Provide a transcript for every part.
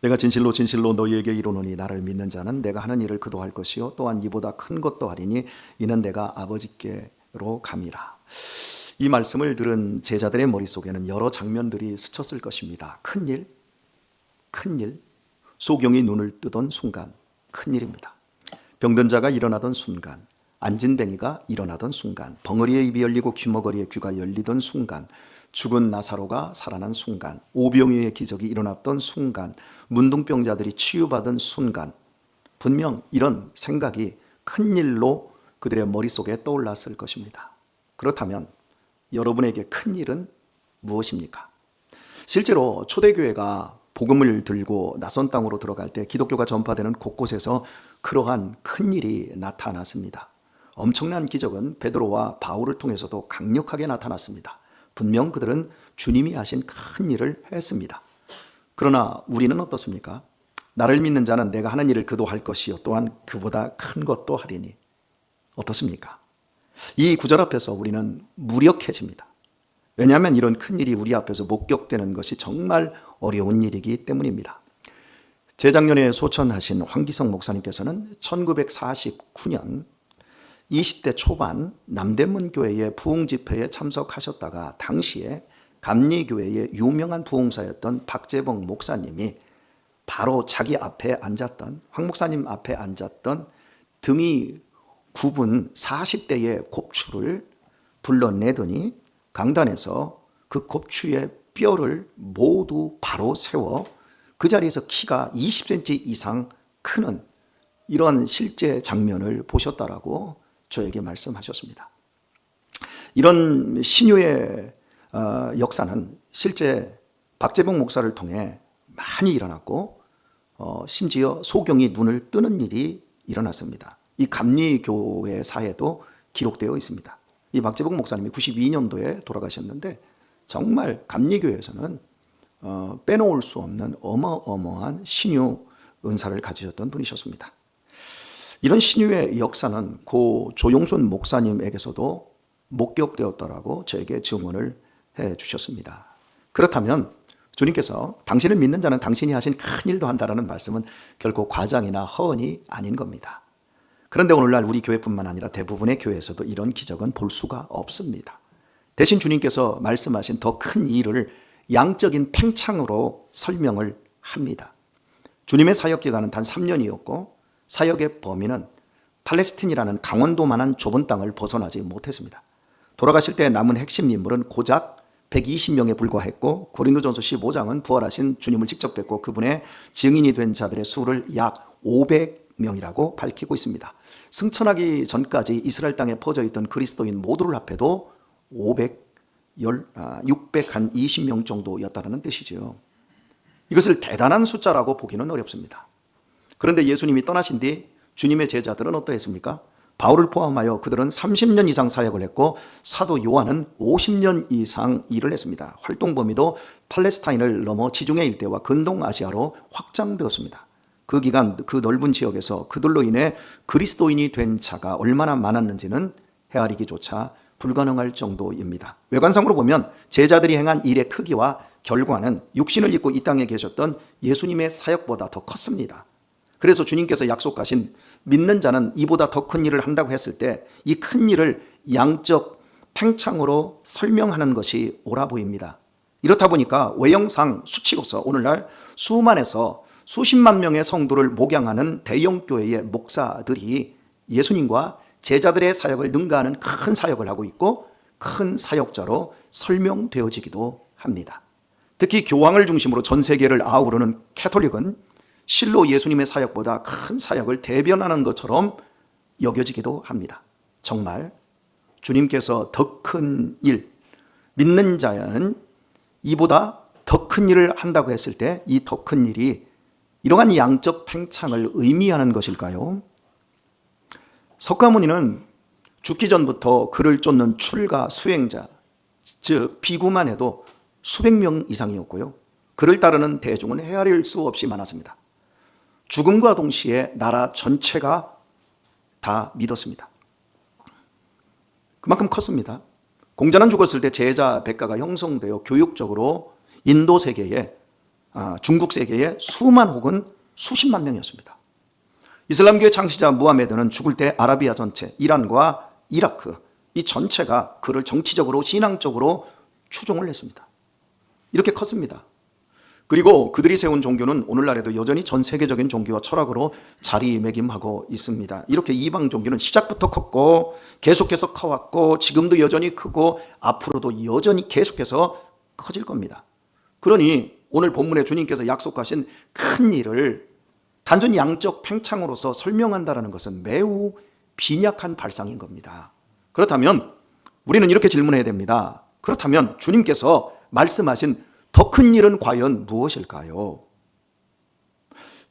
내가 진실로 진실로 너희에게 이르노니 나를 믿는 자는 내가 하는 일을 그도 할 것이요 또한 이보다 큰 것도 하리니 이는 내가 아버지께로 감이라. 이 말씀을 들은 제자들의 머릿속에는 여러 장면들이 스쳤을 것입니다. 큰일, 큰일, 소경이 눈을 뜨던 순간, 큰일입니다. 병든 자가 일어나던 순간, 안진뱅이가 일어나던 순간, 벙어리의 입이 열리고 귀머거리의 귀가 열리던 순간, 죽은 나사로가 살아난 순간, 오병이의 기적이 일어났던 순간, 문둥병자들이 치유받은 순간, 분명 이런 생각이 큰일로 그들의 머릿속에 떠올랐을 것입니다. 그렇다면 여러분에게 큰일은 무엇입니까? 실제로 초대교회가 복음을 들고 낯선 땅으로 들어갈 때 기독교가 전파되는 곳곳에서 그러한 큰일이 나타났습니다. 엄청난 기적은 베드로와 바울을 통해서도 강력하게 나타났습니다. 분명 그들은 주님이 하신 큰 일을 했습니다. 그러나 우리는 어떻습니까? 나를 믿는 자는 내가 하는 일을 그도 할 것이요 또한 그보다 큰 것도 하리니. 어떻습니까? 이 구절 앞에서 우리는 무력해집니다. 왜냐하면 이런 큰 일이 우리 앞에서 목격되는 것이 정말 어려운 일이기 때문입니다. 재작년에 소천하신 황기성 목사님께서는 1949년 20대 초반 남대문 교회의 부흥 집회에 참석하셨다가 당시에 감리교회의 유명한 부흥사였던 박재봉 목사님이 바로 자기 앞에 앉았던 황 목사님 앞에 앉았던 등이 굽은 40대의 곱추를 불러내더니 강단에서 그 곱추의 뼈를 모두 바로 세워 그 자리에서 키가 20cm 이상 크는 이런 실제 장면을 보셨다라고 저에게 말씀하셨습니다. 이런 신유의 역사는 실제 박재봉 목사를 통해 많이 일어났고 심지어 소경이 눈을 뜨는 일이 일어났습니다. 이 감리교회 사에도 기록되어 있습니다. 이 박재봉 목사님이 92년도에 돌아가셨는데 정말 감리교회에서는 빼놓을 수 없는 어마어마한 신유 은사를 가지셨던 분이셨습니다. 이런 신유의 역사는 고 조용순 목사님에게서도 목격되었다라고 저에게 증언을 해 주셨습니다. 그렇다면 주님께서 당신을 믿는 자는 당신이 하신 큰 일도 한다라는 말씀은 결코 과장이나 허언이 아닌 겁니다. 그런데 오늘날 우리 교회뿐만 아니라 대부분의 교회에서도 이런 기적은 볼 수가 없습니다. 대신 주님께서 말씀하신 더 큰 일을 양적인 팽창으로 설명을 합니다. 주님의 사역 기간은 단 3년이었고 사역의 범위는 팔레스틴이라는 강원도만한 좁은 땅을 벗어나지 못했습니다. 돌아가실 때 남은 핵심 인물은 고작 120명에 불과했고 고린도전서 15장은 부활하신 주님을 직접 뵙고 그분의 증인이 된 자들의 수를 약 500명이라고 밝히고 있습니다. 승천하기 전까지 이스라엘 땅에 퍼져있던 그리스도인 모두를 합해도 620명 정도였다는 뜻이죠. 이것을 대단한 숫자라고 보기는 어렵습니다. 그런데 예수님이 떠나신 뒤 주님의 제자들은 어떠했습니까? 바울을 포함하여 그들은 30년 이상 사역을 했고 사도 요한은 50년 이상 일을 했습니다. 활동 범위도 팔레스타인을 넘어 지중해 일대와 근동아시아로 확장되었습니다. 그 기간 그 넓은 지역에서 그들로 인해 그리스도인이 된 자가 얼마나 많았는지는 헤아리기조차 불가능할 정도입니다. 외관상으로 보면 제자들이 행한 일의 크기와 결과는 육신을 입고 이 땅에 계셨던 예수님의 사역보다 더 컸습니다. 그래서 주님께서 약속하신 믿는 자는 이보다 더 큰 일을 한다고 했을 때 이 큰 일을 양적 팽창으로 설명하는 것이 옳아 보입니다. 이렇다 보니까 외형상 수치로서 오늘날 수만에서 수십만 명의 성도를 목양하는 대형교회의 목사들이 예수님과 제자들의 사역을 능가하는 큰 사역을 하고 있고 큰 사역자로 설명되어지기도 합니다. 특히 교황을 중심으로 전 세계를 아우르는 캐톨릭은 실로 예수님의 사역보다 큰 사역을 대변하는 것처럼 여겨지기도 합니다. 정말 주님께서 더 큰 일, 믿는 자는 이보다 더 큰 일을 한다고 했을 때 이 더 큰 일이 이러한 양적 팽창을 의미하는 것일까요? 석가모니는 죽기 전부터 그를 쫓는 출가 수행자, 즉 비구만 해도 수백 명 이상이었고요. 그를 따르는 대중은 헤아릴 수 없이 많았습니다. 죽음과 동시에 나라 전체가 다 믿었습니다. 그만큼 컸습니다. 공자는 죽었을 때 제자 백가가 형성되어 교육적으로 인도 세계에 중국 세계의 수만 혹은 수십만 명이었습니다. 이슬람교의 창시자 무하메드는 죽을 때 아라비아 전체, 이란과 이라크 이 전체가 그를 정치적으로 신앙적으로 추종을 했습니다. 이렇게 컸습니다. 그리고 그들이 세운 종교는 오늘날에도 여전히 전 세계적인 종교와 철학으로 자리매김하고 있습니다. 이렇게 이방 종교는 시작부터 컸고 계속해서 커왔고 지금도 여전히 크고 앞으로도 여전히 계속해서 커질 겁니다. 그러니 오늘 본문에 주님께서 약속하신 큰 일을 단순히 양적 팽창으로서 설명한다는 것은 매우 빈약한 발상인 겁니다. 그렇다면 우리는 이렇게 질문해야 됩니다. 그렇다면 주님께서 말씀하신 더 큰 일은 과연 무엇일까요?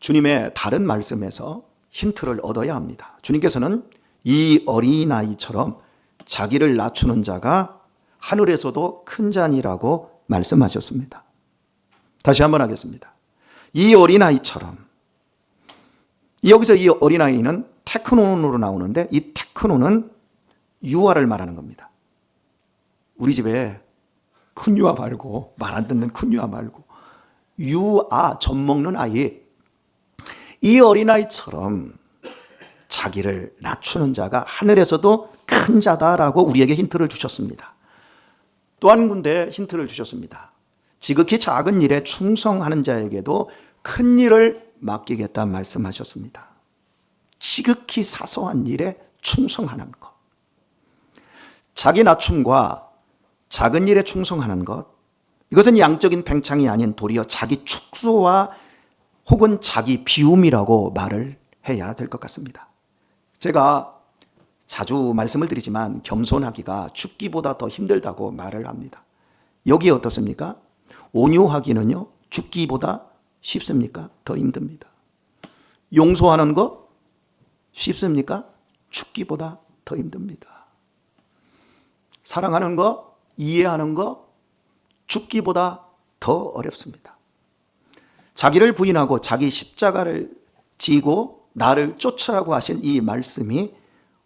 주님의 다른 말씀에서 힌트를 얻어야 합니다. 주님께서는 이 어린아이처럼 자기를 낮추는 자가 하늘에서도 큰 자니라고 말씀하셨습니다. 다시 한번 하겠습니다. 이 어린아이처럼, 여기서 이 어린아이는 테크논으로 나오는데 이 테크논은 유아를 말하는 겁니다. 우리 집에 큰 유아 말고, 말 안 듣는 큰 유아 말고 유아, 젖 먹는 아이, 이 어린아이처럼 자기를 낮추는 자가 하늘에서도 큰 자다라고 우리에게 힌트를 주셨습니다. 또 한 군데 힌트를 주셨습니다. 지극히 작은 일에 충성하는 자에게도 큰 일을 맡기겠다 말씀하셨습니다. 지극히 사소한 일에 충성하는 것, 자기 낮춤과 작은 일에 충성하는 것, 이것은 양적인 팽창이 아닌 도리어 자기 축소와 혹은 자기 비움이라고 말을 해야 될 것 같습니다. 제가 자주 말씀을 드리지만 겸손하기가 죽기보다 더 힘들다고 말을 합니다. 여기에 어떻습니까? 온유하기는요, 죽기보다 쉽습니까? 더 힘듭니다. 용서하는 거 쉽습니까? 죽기보다 더 힘듭니다. 사랑하는 거, 이해하는 거 죽기보다 더 어렵습니다. 자기를 부인하고 자기 십자가를 지고 나를 쫓으라고 하신 이 말씀이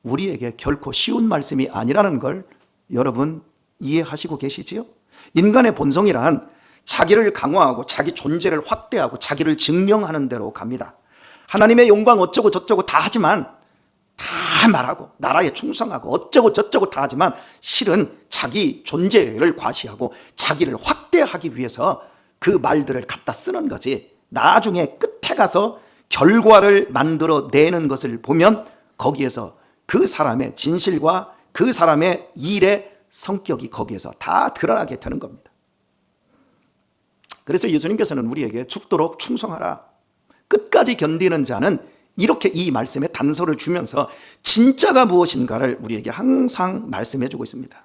우리에게 결코 쉬운 말씀이 아니라는 걸 여러분 이해하시고 계시지요? 인간의 본성이란 자기를 강화하고 자기 존재를 확대하고 자기를 증명하는 대로 갑니다. 하나님의 영광 어쩌고 저쩌고 다 하지만, 다 말하고 나라에 충성하고 어쩌고 저쩌고 다 하지만 실은 자기 존재를 과시하고 자기를 확대하기 위해서 그 말들을 갖다 쓰는 거지, 나중에 끝에 가서 결과를 만들어내는 것을 보면 거기에서 그 사람의 진실과 그 사람의 일의 성격이 거기에서 다 드러나게 되는 겁니다. 그래서 예수님께서는 우리에게 죽도록 충성하라, 끝까지 견디는 자는, 이렇게 이 말씀에 단서를 주면서 진짜가 무엇인가를 우리에게 항상 말씀해 주고 있습니다.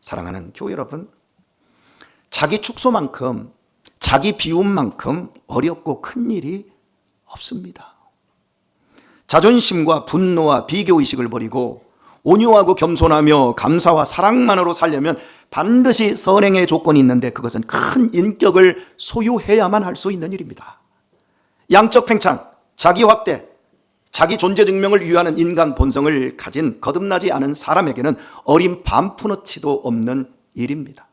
사랑하는 교회 여러분, 자기 축소만큼, 자기 비움만큼 어렵고 큰 일이 없습니다. 자존심과 분노와 비교의식을 버리고 온유하고 겸손하며 감사와 사랑만으로 살려면 반드시 선행의 조건이 있는데 그것은 큰 인격을 소유해야만 할 수 있는 일입니다. 양적 팽창, 자기 확대, 자기 존재 증명을 위하는 인간 본성을 가진 거듭나지 않은 사람에게는 어린 반푼어치도 없는 일입니다.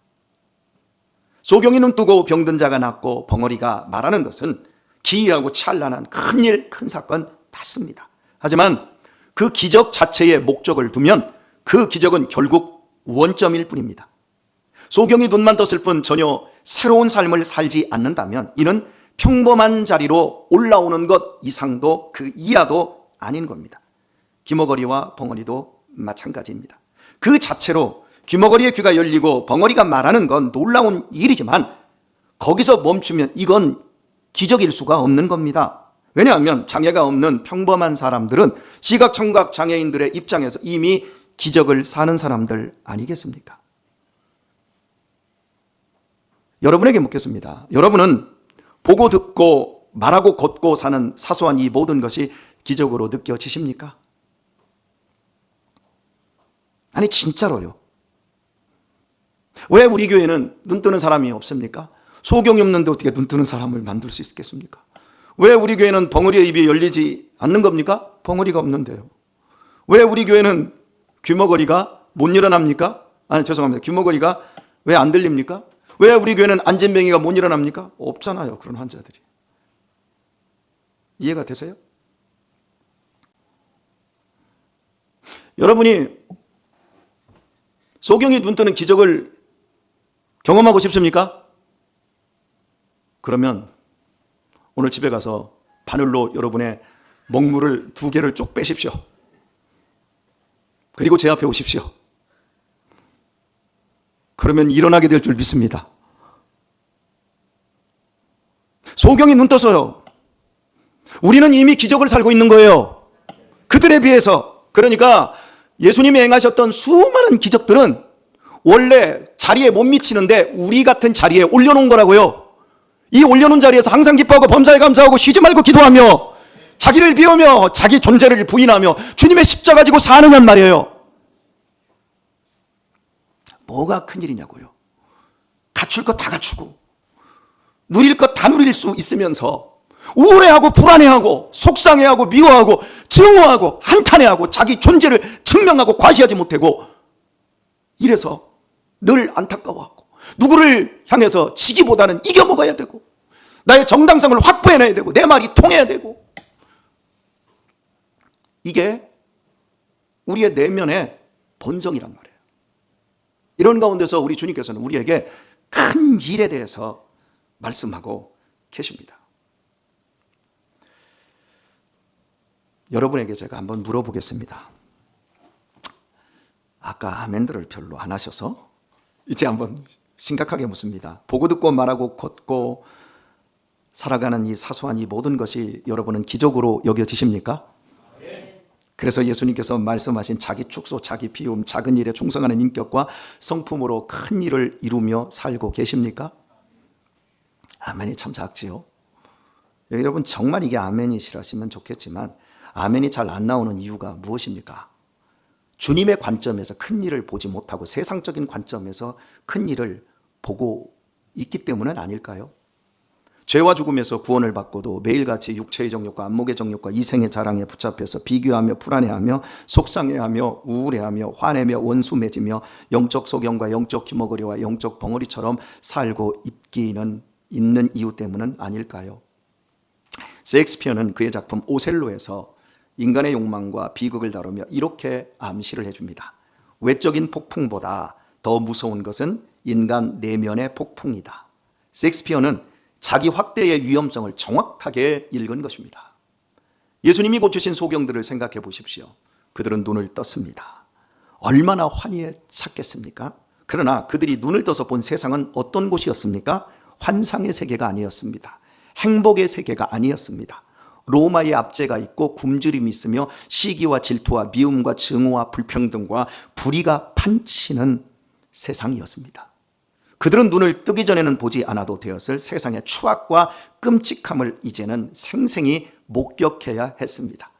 소경이 눈 뜨고 병든 자가 낫고 벙어리가 말하는 것은 기이하고 찬란한 큰일, 큰 사건 맞습니다. 하지만 그 기적 자체의 목적을 두면 그 기적은 결국 원점일 뿐입니다. 소경이 눈만 떴을 뿐 전혀 새로운 삶을 살지 않는다면 이는 평범한 자리로 올라오는 것 이상도 그 이하도 아닌 겁니다. 귀머거리와 벙어리도 마찬가지입니다. 그 자체로 귀머거리의 귀가 열리고 벙어리가 말하는 건 놀라운 일이지만 거기서 멈추면 이건 기적일 수가 없는 겁니다. 왜냐하면 장애가 없는 평범한 사람들은 시각 청각 장애인들의 입장에서 이미 기적을 사는 사람들 아니겠습니까? 여러분에게 묻겠습니다. 여러분은 보고 듣고 말하고 걷고 사는 사소한 이 모든 것이 기적으로 느껴지십니까? 아니 진짜로요. 왜 우리 교회는 눈 뜨는 사람이 없습니까? 소경이 없는데 어떻게 눈 뜨는 사람을 만들 수 있겠습니까? 왜 우리 교회는 벙어리의 입이 열리지 않는 겁니까? 벙어리가 없는데요. 왜 우리 교회는 귀머거리가 못 일어납니까? 아니 죄송합니다. 귀머거리가 왜 안 들립니까? 왜 우리 교회는 안진뱅이가 못 일어납니까? 없잖아요, 그런 환자들이. 이해가 되세요? 여러분이 소경이 눈 뜨는 기적을 경험하고 싶습니까? 그러면 오늘 집에 가서 바늘로 여러분의 먹물을 2개를 쭉 빼십시오. 그리고 제 앞에 오십시오. 그러면 일어나게 될 줄 믿습니다. 소경이 눈 떠서요. 우리는 이미 기적을 살고 있는 거예요. 그들에 비해서. 그러니까 예수님이 행하셨던 수많은 기적들은 원래 자리에 못 미치는데 우리 같은 자리에 올려놓은 거라고요. 이 올려놓은 자리에서 항상 기뻐하고 범사에 감사하고 쉬지 말고 기도하며 자기를 비우며 자기 존재를 부인하며 주님의 십자가 지고 사느냔 말이에요. 뭐가 큰일이냐고요. 갖출 것 다 갖추고 누릴 것 다 누릴 수 있으면서 우울해하고 불안해하고 속상해하고 미워하고 증오하고 한탄해하고 자기 존재를 증명하고 과시하지 못하고 이래서 늘 안타까워하고 누구를 향해서 지기보다는 이겨먹어야 되고 나의 정당성을 확보해내야 되고 내 말이 통해야 되고 이게 우리의 내면의 본성이란 말이에요. 이런 가운데서 우리 주님께서는 우리에게 큰 일에 대해서 말씀하고 계십니다. 여러분에게 제가 한번 물어보겠습니다. 아까 아멘들을 별로 안 하셔서 이제 한번 심각하게 묻습니다. 보고 듣고 말하고 걷고 살아가는 이 사소한 이 모든 것이 여러분은 기적으로 여겨지십니까? 그래서 예수님께서 말씀하신 자기 축소, 자기 비움, 작은 일에 충성하는 인격과 성품으로 큰 일을 이루며 살고 계십니까? 아멘이 참 작지요. 여러분 정말 이게 아멘이시라시면 좋겠지만 아멘이 잘 안 나오는 이유가 무엇입니까? 주님의 관점에서 큰 일을 보지 못하고 세상적인 관점에서 큰 일을 보고 있기 때문은 아닐까요? 죄와 죽음에서 구원을 받고도 매일같이 육체의 정욕과 안목의 정욕과 이생의 자랑에 붙잡혀서 비교하며 불안해하며 속상해하며 우울해하며 화내며 원수 맺으며 영적 소경과 영적 기머거리와 영적 벙어리처럼 살고 있는 이유 때문은 아닐까요? 셰익스피어는 그의 작품 오셀로에서 인간의 욕망과 비극을 다루며 이렇게 암시를 해줍니다. 외적인 폭풍보다 더 무서운 것은 인간 내면의 폭풍이다. 셰익스피어는 자기 확대의 위험성을 정확하게 읽은 것입니다. 예수님이 고치신 소경들을 생각해 보십시오. 그들은 눈을 떴습니다. 얼마나 환희에 찼겠습니까? 그러나 그들이 눈을 떠서 본 세상은 어떤 곳이었습니까? 환상의 세계가 아니었습니다. 행복의 세계가 아니었습니다. 로마의 압제가 있고 굶주림이 있으며 시기와 질투와 미움과 증오와 불평등과 불의가 판치는 세상이었습니다. 그들은 눈을 뜨기 전에는 보지 않아도 되었을 세상의 추악과 끔찍함을 이제는 생생히 목격해야 했습니다.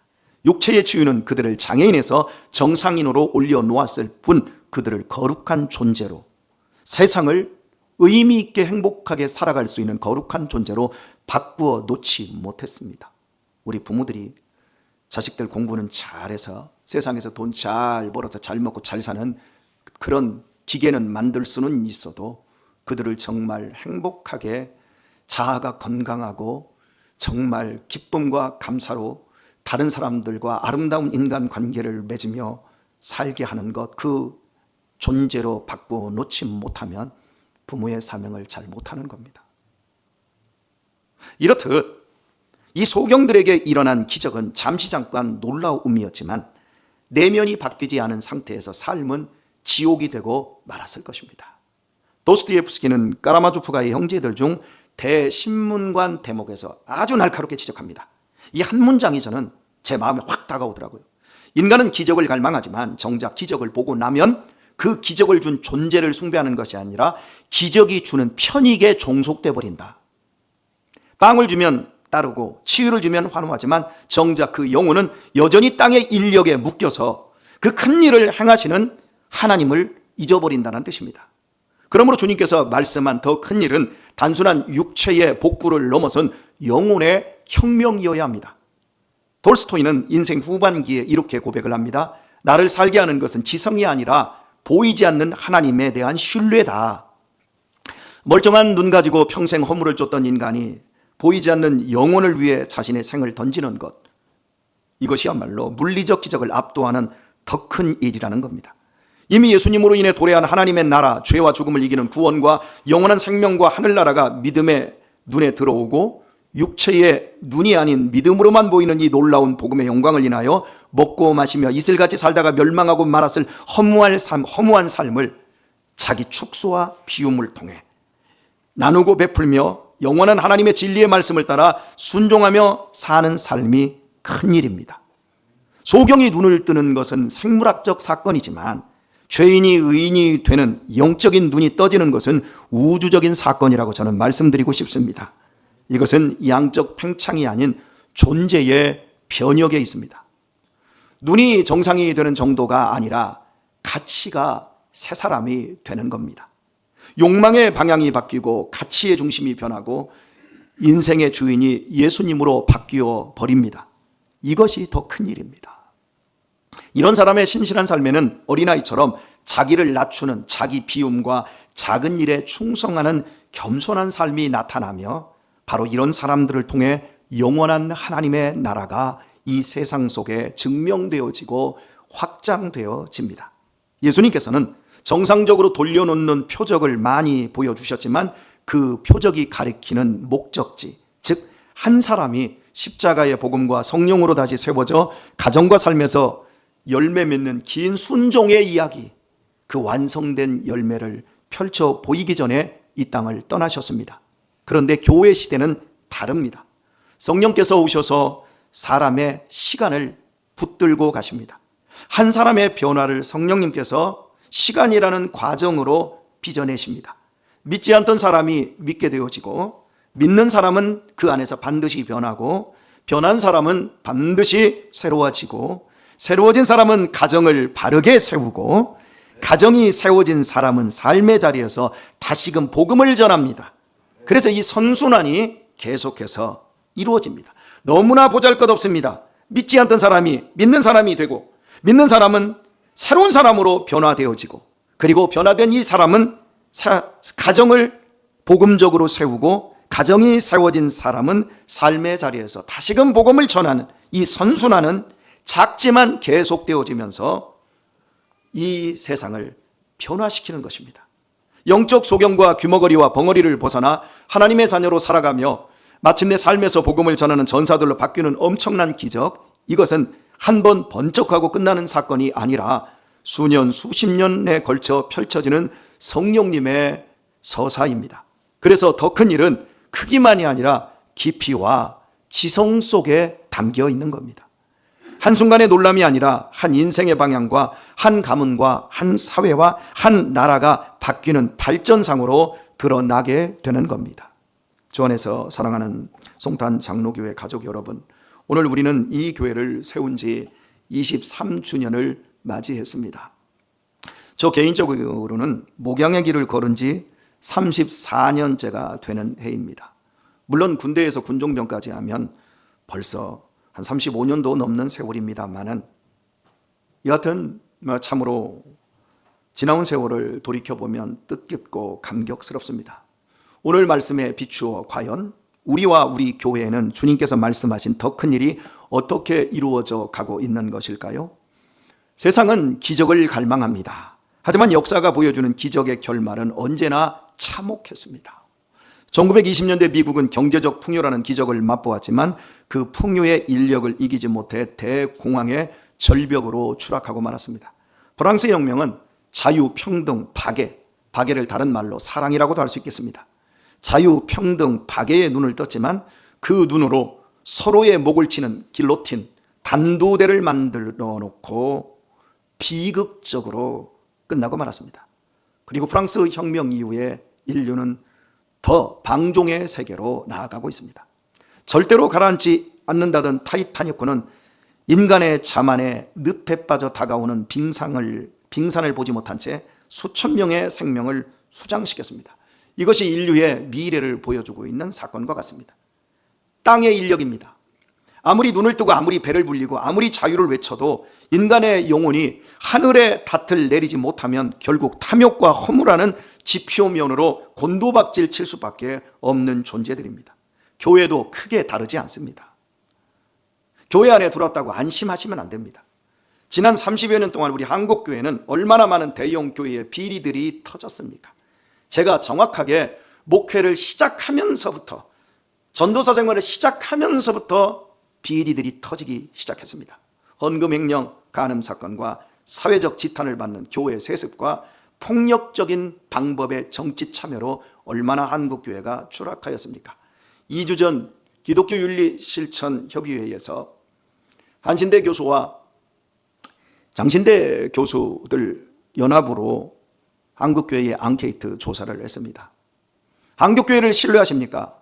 육체의 치유는 그들을 장애인에서 정상인으로 올려놓았을 뿐 그들을 거룩한 존재로 세상을 의미 있게 행복하게 살아갈 수 있는 거룩한 존재로 바꾸어 놓지 못했습니다. 우리 부모들이 자식들 공부는 잘해서 세상에서 돈 잘 벌어서 잘 먹고 잘 사는 그런 기계는 만들 수는 있어도 그들을 정말 행복하게 자아가 건강하고 정말 기쁨과 감사로 다른 사람들과 아름다운 인간관계를 맺으며 살게 하는 것, 그 존재로 바꾸어 놓지 못하면 부모의 사명을 잘 못하는 겁니다. 이렇듯 이 소경들에게 일어난 기적은 잠시 잠깐 놀라움이었지만 내면이 바뀌지 않은 상태에서 삶은 지옥이 되고 말았을 것입니다. 도스토옙스키는 까라마조프가의 형제들 중 대신문관 대목에서 아주 날카롭게 지적합니다. 이 한 문장이 저는 제 마음에 확 다가오더라고요. 인간은 기적을 갈망하지만 정작 기적을 보고 나면 그 기적을 준 존재를 숭배하는 것이 아니라 기적이 주는 편익에 종속돼 버린다. 빵을 주면 따르고 치유를 주면 환호하지만 정작 그 영혼은 여전히 땅의 인력에 묶여서 그 큰 일을 행하시는 하나님을 잊어버린다는 뜻입니다. 그러므로 주님께서 말씀한 더 큰 일은 단순한 육체의 복구를 넘어선 영혼의 혁명이어야 합니다. 돌스토이는 인생 후반기에 이렇게 고백을 합니다. 나를 살게 하는 것은 지성이 아니라 보이지 않는 하나님에 대한 신뢰다. 멀쩡한 눈 가지고 평생 허물을 쫓던 인간이 보이지 않는 영혼을 위해 자신의 생을 던지는 것, 이것이야말로 물리적 기적을 압도하는 더 큰 일이라는 겁니다. 이미 예수님으로 인해 도래한 하나님의 나라, 죄와 죽음을 이기는 구원과 영원한 생명과 하늘나라가 믿음의 눈에 들어오고 육체의 눈이 아닌 믿음으로만 보이는 이 놀라운 복음의 영광을 인하여 먹고 마시며 이슬같이 살다가 멸망하고 말았을 허무한 삶을 자기 축소와 비움을 통해 나누고 베풀며 영원한 하나님의 진리의 말씀을 따라 순종하며 사는 삶이 큰 일입니다. 소경이 눈을 뜨는 것은 생물학적 사건이지만 죄인이 의인이 되는 영적인 눈이 떠지는 것은 우주적인 사건이라고 저는 말씀드리고 싶습니다. 이것은 양적 팽창이 아닌 존재의 변혁에 있습니다. 눈이 정상이 되는 정도가 아니라 가치가 새 사람이 되는 겁니다. 욕망의 방향이 바뀌고 가치의 중심이 변하고 인생의 주인이 예수님으로 바뀌어 버립니다. 이것이 더 큰 일입니다. 이런 사람의 신실한 삶에는 어린아이처럼 자기를 낮추는 자기 비움과 작은 일에 충성하는 겸손한 삶이 나타나며 바로 이런 사람들을 통해 영원한 하나님의 나라가 이 세상 속에 증명되어지고 확장되어집니다. 예수님께서는 정상적으로 돌려놓는 표적을 많이 보여주셨지만 그 표적이 가리키는 목적지, 즉 한 사람이 십자가의 복음과 성령으로 다시 세워져 가정과 삶에서 열매 맺는 긴 순종의 이야기, 그 완성된 열매를 펼쳐 보이기 전에 이 땅을 떠나셨습니다. 그런데 교회 시대는 다릅니다. 성령께서 오셔서 사람의 시간을 붙들고 가십니다. 한 사람의 변화를 성령님께서 시간이라는 과정으로 빚어내십니다. 믿지 않던 사람이 믿게 되어지고 믿는 사람은 그 안에서 반드시 변하고 변한 사람은 반드시 새로워지고 새로워진 사람은 가정을 바르게 세우고 가정이 세워진 사람은 삶의 자리에서 다시금 복음을 전합니다. 그래서 이 선순환이 계속해서 이루어집니다. 너무나 보잘것없습니다. 믿지 않던 사람이 믿는 사람이 되고 믿는 사람은 새로운 사람으로 변화되어지고 그리고 변화된 이 사람은 가정을 복음적으로 세우고 가정이 세워진 사람은 삶의 자리에서 다시금 복음을 전하는 이 선순환은 작지만 계속되어지면서 이 세상을 변화시키는 것입니다. 영적 소경과 규머거리와 벙어리를 벗어나 하나님의 자녀로 살아가며 마침내 삶에서 복음을 전하는 전사들로 바뀌는 엄청난 기적, 이것은 한 번 번쩍하고 끝나는 사건이 아니라 수년, 수십 년에 걸쳐 펼쳐지는 성령님의 서사입니다. 그래서 더 큰 일은 크기만이 아니라 깊이와 지성 속에 담겨 있는 겁니다. 한순간의 놀람이 아니라 한 인생의 방향과 한 가문과 한 사회와 한 나라가 바뀌는 발전상으로 드러나게 되는 겁니다. 주 안에서 사랑하는 송탄 장로교회 가족 여러분, 오늘 우리는 이 교회를 세운 지 23주년을 맞이했습니다. 저 개인적으로는 목양의 길을 걸은 지 34년째가 되는 해입니다. 물론 군대에서 군종병까지 하면 벌써 한 35년도 넘는 세월입니다만은 여하튼 참으로 지나온 세월을 돌이켜보면 뜻깊고 감격스럽습니다. 오늘 말씀에 비추어 과연 우리와 우리 교회에는 주님께서 말씀하신 더 큰 일이 어떻게 이루어져 가고 있는 것일까요? 세상은 기적을 갈망합니다. 하지만 역사가 보여주는 기적의 결말은 언제나 참혹했습니다. 1920년대 미국은 경제적 풍요라는 기적을 맛보았지만 그 풍요의 인력을 이기지 못해 대공황의 절벽으로 추락하고 말았습니다. 프랑스 혁명은 자유, 평등, 박애를 다른 말로 사랑이라고도 할 수 있겠습니다. 자유, 평등, 박애의 눈을 떴지만 그 눈으로 서로의 목을 치는 길로틴, 단두대를 만들어 놓고 비극적으로 끝나고 말았습니다. 그리고 프랑스 혁명 이후에 인류는 더 방종의 세계로 나아가고 있습니다. 절대로 가라앉지 않는다던 타이타닉호는 인간의 자만에 늪에 빠져 다가오는 빙산을 보지 못한 채 수천 명의 생명을 수장시켰습니다. 이것이 인류의 미래를 보여주고 있는 사건과 같습니다. 땅의 인력입니다. 아무리 눈을 뜨고 아무리 배를 불리고 아무리 자유를 외쳐도 인간의 영혼이 하늘의 닷을 내리지 못하면 결국 탐욕과 허물하는 지표면으로 곤도박질 칠 수밖에 없는 존재들입니다. 교회도 크게 다르지 않습니다. 교회 안에 들어왔다고 안심하시면 안 됩니다. 지난 30여 년 동안 우리 한국교회는 얼마나 많은 대형 교회의 비리들이 터졌습니까? 제가 정확하게 목회를 시작하면서부터, 전도사 생활을 시작하면서부터 비리들이 터지기 시작했습니다. 헌금횡령, 간음 사건과 사회적 지탄을 받는 교회 세습과 폭력적인 방법의 정치 참여로 얼마나 한국교회가 추락하였습니까? 2주 전 기독교윤리실천협의회에서 한신대 교수와 장신대 교수들 연합으로 한국교회의 앙케이트 조사를 했습니다. 한국교회를 신뢰하십니까?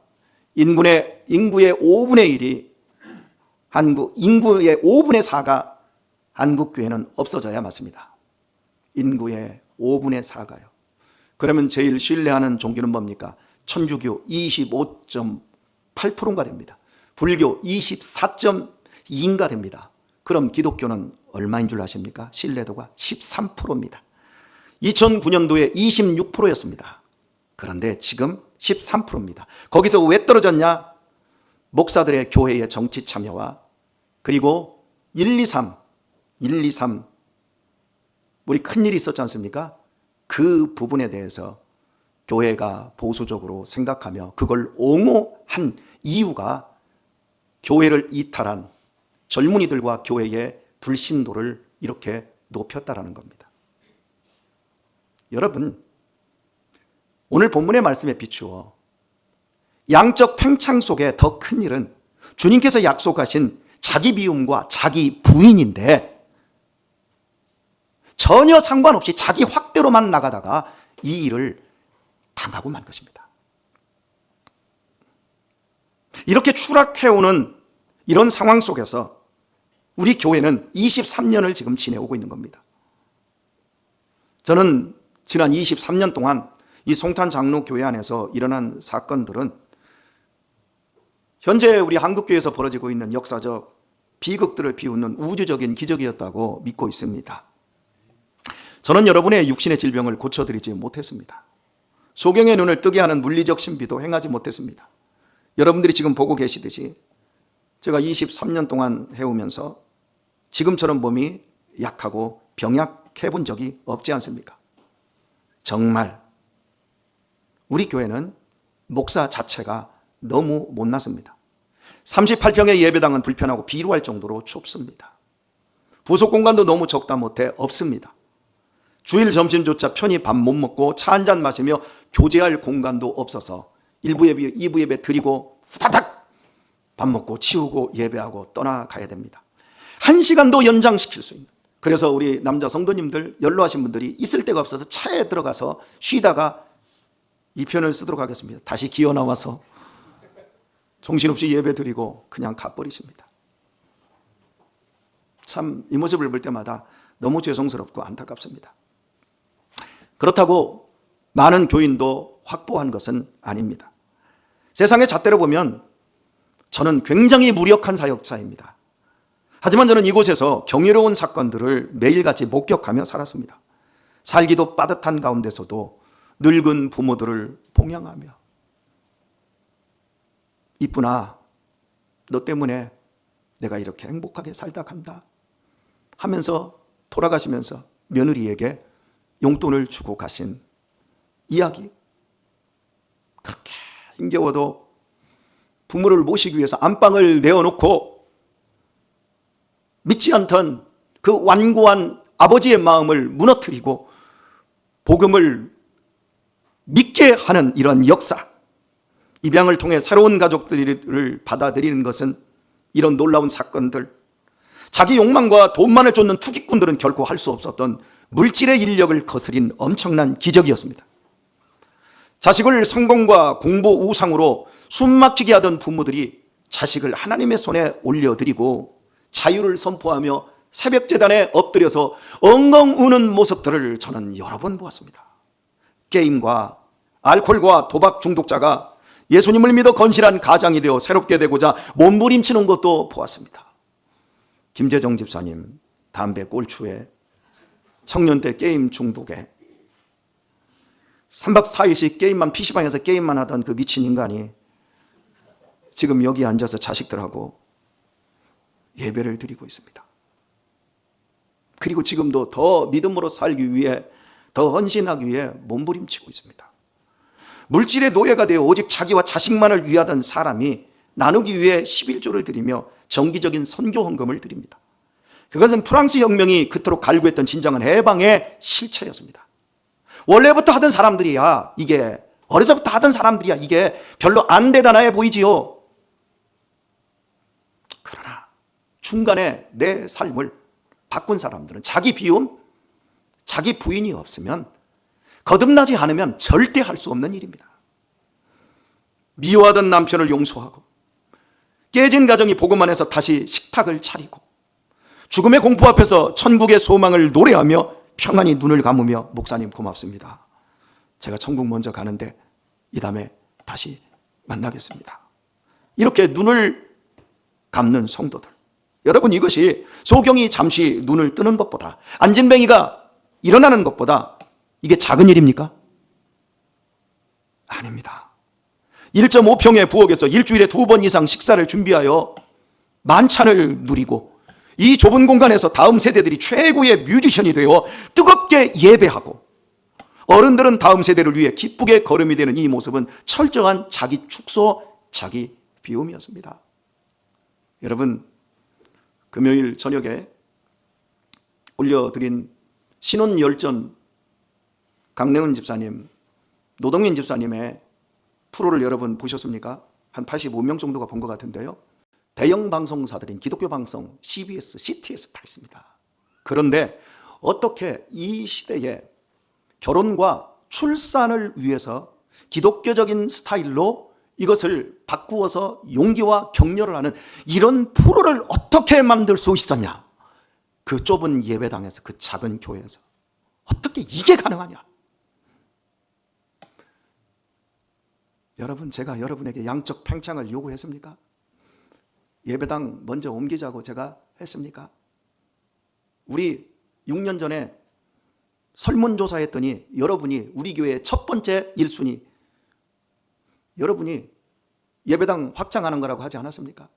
인구의 5분의 1이 인구의 5분의 4가 한국교회는 없어져야 맞습니다. 인구의 5분의 4가요. 그러면 제일 신뢰하는 종교는 뭡니까? 천주교 25.8%가 됩니다. 불교 24.2인가 됩니다. 그럼 기독교는 얼마인 줄 아십니까? 신뢰도가 13%입니다. 2009년도에 26%였습니다. 그런데 지금 13%입니다. 거기서 왜 떨어졌냐? 목사들의 교회의 정치 참여와 그리고 1, 2, 3 우리 큰일이 있었지 않습니까? 그 부분에 대해서 교회가 보수적으로 생각하며 그걸 옹호한 이유가 교회를 이탈한 젊은이들과 교회의 불신도를 이렇게 높였다라는 겁니다. 여러분, 오늘 본문의 말씀에 비추어 양적 팽창 속에 더 큰 일은 주님께서 약속하신 자기 비움과 자기 부인인데 전혀 상관없이 자기 확대로만 나가다가 이 일을 당하고 만 것입니다. 이렇게 추락해오는 이런 상황 속에서 우리 교회는 23년을 지금 지내오고 있는 겁니다. 저는 지난 23년 동안 이 송탄 장로교회 안에서 일어난 사건들은 현재 우리 한국교회에서 벌어지고 있는 역사적 비극들을 비웃는 우주적인 기적이었다고 믿고 있습니다. 저는 여러분의 육신의 질병을 고쳐드리지 못했습니다. 소경의 눈을 뜨게 하는 물리적 신비도 행하지 못했습니다. 여러분들이 지금 보고 계시듯이 제가 23년 동안 해오면서 지금처럼 몸이 약하고 병약해 본 적이 없지 않습니까? 정말 우리 교회는 목사 자체가 너무 못났습니다. 38평의 예배당은 불편하고 비루할 정도로 좁습니다. 부속 공간도 너무 적다 못해 없습니다. 주일 점심조차 편히 밥 못 먹고 차 한잔 마시며 교제할 공간도 없어서 1부 예배, 2부 예배 드리고 후다닥 밥 먹고 치우고 예배하고 떠나가야 됩니다. 1시간도 연장시킬 수 있는, 그래서 우리 남자 성도님들, 연로하신 분들이 있을 데가 없어서 차에 들어가서 쉬다가 이 표현을 쓰도록 하겠습니다. 다시 기어 나와서 정신없이 예배 드리고 그냥 가버리십니다. 참 이 모습을 볼 때마다 너무 죄송스럽고 안타깝습니다. 그렇다고 많은 교인도 확보한 것은 아닙니다. 세상의 잣대로 보면 저는 굉장히 무력한 사역자입니다. 하지만 저는 이곳에서 경이로운 사건들을 매일같이 목격하며 살았습니다. 살기도 빠듯한 가운데서도 늙은 부모들을 봉양하며 이쁘나 너 때문에 내가 이렇게 행복하게 살다 간다 하면서 돌아가시면서 며느리에게 용돈을 주고 가신 이야기. 그렇게 힘겨워도 부모를 모시기 위해서 안방을 내어놓고 믿지 않던 그 완고한 아버지의 마음을 무너뜨리고 복음을 믿게 하는 이런 역사, 입양을 통해 새로운 가족들을 받아들이는 것은 이런 놀라운 사건들, 자기 욕망과 돈만을 쫓는 투기꾼들은 결코 할 수 없었던 물질의 인력을 거스린 엄청난 기적이었습니다. 자식을 성공과 공부 우상으로 숨막히게 하던 부모들이 자식을 하나님의 손에 올려드리고 자유를 선포하며 새벽재단에 엎드려서 엉엉 우는 모습들을 저는 여러 번 보았습니다. 게임과 알코올과 도박 중독자가 예수님을 믿어 건실한 가장이 되어 새롭게 되고자 몸부림치는 것도 보았습니다. 김재정 집사님 담배 꼴초에 청년 때 게임 중독에 3박 4일씩 게임만, PC방에서 게임만 하던 그 미친 인간이 지금 여기 앉아서 자식들하고 예배를 드리고 있습니다. 그리고 지금도 더 믿음으로 살기 위해, 더 헌신하기 위해 몸부림치고 있습니다. 물질의 노예가 되어 오직 자기와 자식만을 위하던 사람이 나누기 위해 11조를 드리며 정기적인 선교 헌금을 드립니다. 그것은 프랑스 혁명이 그토록 갈구했던 진정한 해방의 실체였습니다. 원래부터 하던 사람들이야, 이게 어려서부터 하던 사람들이야, 이게 별로 안 대단해 보이지요. 그러나 중간에 내 삶을 바꾼 사람들은 자기 비움, 자기 부인이 없으면, 거듭나지 않으면 절대 할 수 없는 일입니다. 미워하던 남편을 용서하고, 깨진 가정이 복음 안에서 다시 식탁을 차리고, 죽음의 공포 앞에서 천국의 소망을 노래하며 평안히 눈을 감으며, 목사님 고맙습니다, 제가 천국 먼저 가는데 이 다음에 다시 만나겠습니다, 이렇게 눈을 감는 성도들, 여러분, 이것이 소경이 잠시 눈을 뜨는 것보다, 안진뱅이가 일어나는 것보다 이게 작은 일입니까? 아닙니다. 1.5평의 부엌에서 일주일에 2번 이상 식사를 준비하여 만찬을 누리고, 이 좁은 공간에서 다음 세대들이 최고의 뮤지션이 되어 뜨겁게 예배하고, 어른들은 다음 세대를 위해 기쁘게 걸음이 되는 이 모습은 철저한 자기 축소, 자기 비움이었습니다. 여러분, 금요일 저녁에 올려드린 신혼열전 강내은 집사님, 노동민 집사님의 프로를 여러분 보셨습니까? 한 85명 정도가 본 것 같은데요. 대형 방송사들인 기독교 방송, CBS, CTS 다 있습니다. 그런데 어떻게 이 시대에 결혼과 출산을 위해서 기독교적인 스타일로 이것을 바꾸어서 용기와 격려를 하는 이런 프로를 어떻게 만들 수 있었냐? 그 좁은 예배당에서, 그 작은 교회에서 어떻게 이게 가능하냐? 여러분, 제가 여러분에게 양적 팽창을 요구했습니까? 예배당 먼저 옮기자고 제가 했습니까? 우리 6년 전에 설문조사했더니 여러분이 우리 교회의 첫 번째 1순위, 여러분이 예배당 확장하는 거라고 하지 않았습니까?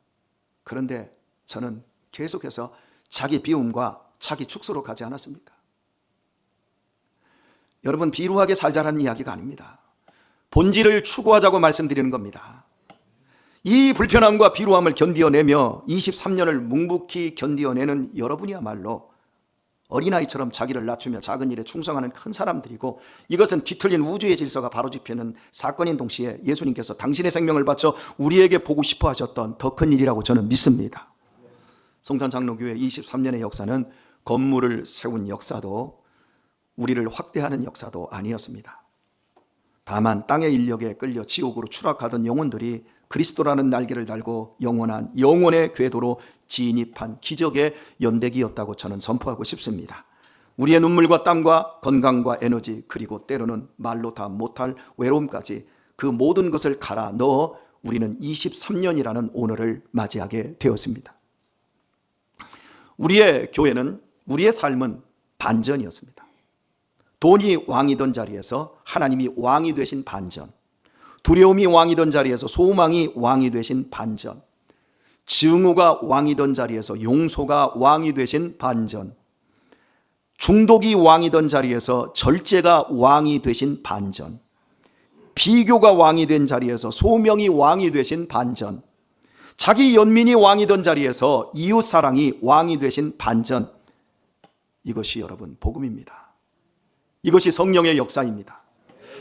그런데 저는 계속해서 자기 비움과 자기 축소로 가지 않았습니까? 여러분, 비루하게 살자라는 이야기가 아닙니다. 본질을 추구하자고 말씀드리는 겁니다. 이 불편함과 비루함을 견디어내며 23년을 묵묵히 견디어내는 여러분이야말로 어린아이처럼 자기를 낮추며 작은 일에 충성하는 큰 사람들이고, 이것은 뒤틀린 우주의 질서가 바로 잡히는 사건인 동시에 예수님께서 당신의 생명을 바쳐 우리에게 보고 싶어 하셨던 더 큰 일이라고 저는 믿습니다. 성탄장로교회 23년의 역사는 건물을 세운 역사도 우리를 확대하는 역사도 아니었습니다. 다만 땅의 인력에 끌려 지옥으로 추락하던 영혼들이 그리스도라는 날개를 달고 영원한 영혼의 궤도로 진입한 기적의 연대기였다고 저는 선포하고 싶습니다. 우리의 눈물과 땀과 건강과 에너지, 그리고 때로는 말로 다 못할 외로움까지 그 모든 것을 갈아 넣어 우리는 23년이라는 오늘을 맞이하게 되었습니다. 우리의 교회는, 우리의 삶은 반전이었습니다. 돈이 왕이던 자리에서 하나님이 왕이 되신 반전, 두려움이 왕이던 자리에서 소망이 왕이 되신 반전, 증오가 왕이던 자리에서 용서가 왕이 되신 반전, 중독이 왕이던 자리에서 절제가 왕이 되신 반전, 비교가 왕이 된 자리에서 소명이 왕이 되신 반전, 자기 연민이 왕이던 자리에서 이웃사랑이 왕이 되신 반전, 이것이 여러분 복음입니다. 이것이 성령의 역사입니다.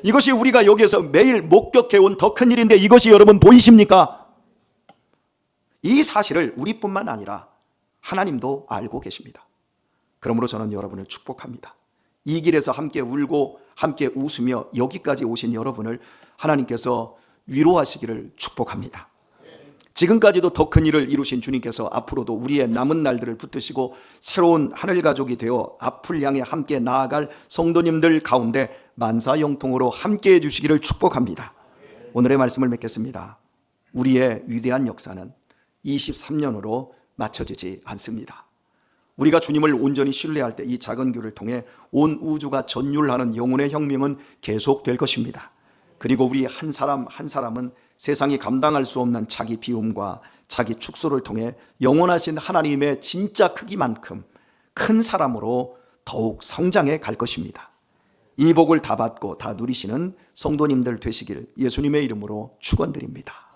이것이 우리가 여기에서 매일 목격해온 더 큰 일인데, 이것이 여러분 보이십니까? 이 사실을 우리뿐만 아니라 하나님도 알고 계십니다. 그러므로 저는 여러분을 축복합니다. 이 길에서 함께 울고 함께 웃으며 여기까지 오신 여러분을 하나님께서 위로하시기를 축복합니다. 지금까지도 더 큰 일을 이루신 주님께서 앞으로도 우리의 남은 날들을 붙드시고 새로운 하늘 가족이 되어 앞을 향해 함께 나아갈 성도님들 가운데 만사형통으로 함께 해주시기를 축복합니다. 오늘의 말씀을 맺겠습니다. 우리의 위대한 역사는 23년으로 맞춰지지 않습니다. 우리가 주님을 온전히 신뢰할 때 이 작은 교회를 통해 온 우주가 전율하는 영혼의 혁명은 계속될 것입니다. 그리고 우리 한 사람 한 사람은 세상이 감당할 수 없는 자기 비움과 자기 축소를 통해 영원하신 하나님의 진짜 크기만큼 큰 사람으로 더욱 성장해 갈 것입니다. 이 복을 다 받고 다 누리시는 성도님들 되시길 예수님의 이름으로 축원드립니다.